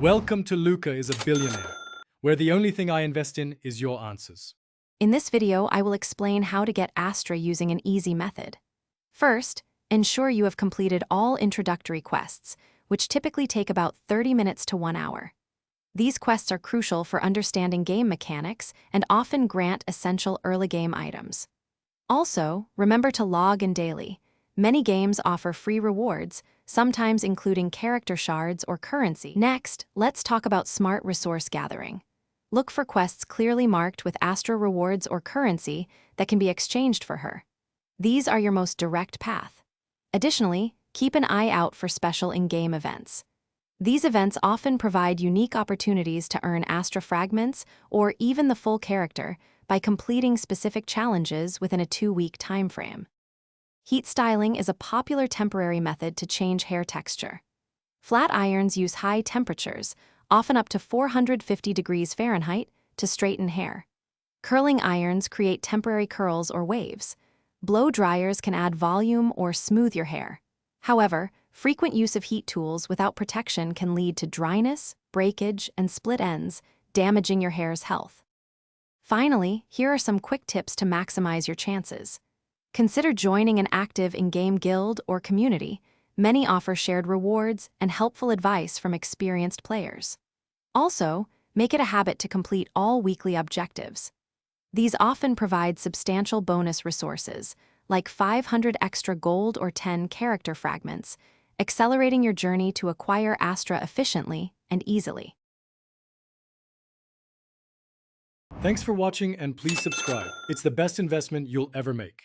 Welcome to Luca is a Billionaire, where the only thing I invest in is your answers. In this video, I will explain how to get Astra using an easy method. First, ensure you have completed all introductory quests, which typically take about 30 minutes to 1 hour. These quests are crucial for understanding game mechanics and often grant essential early game items. Also, remember to log in daily. Many games offer free rewards, sometimes including character shards or currency. Next, let's talk about smart resource gathering. Look for quests clearly marked with Astra rewards or currency that can be exchanged for her. These are your most direct path. Additionally, keep an eye out for special in-game events. These events often provide unique opportunities to earn Astra fragments or even the full character by completing specific challenges within a 2-week time frame. Heat styling is a popular temporary method to change hair texture. Flat irons use high temperatures, often up to 450 degrees Fahrenheit, to straighten hair. Curling irons create temporary curls or waves. Blow dryers can add volume or smooth your hair. However, frequent use of heat tools without protection can lead to dryness, breakage, and split ends, damaging your hair's health. Finally, here are some quick tips to maximize your chances. Consider joining an active in-game guild or community. Many offer shared rewards and helpful advice from experienced players. Also, make it a habit to complete all weekly objectives. These often provide substantial bonus resources, like 500 extra gold or 10 character fragments, accelerating your journey to acquire Astra efficiently and easily. Thanks for watching and please subscribe. It's the best investment you'll ever make.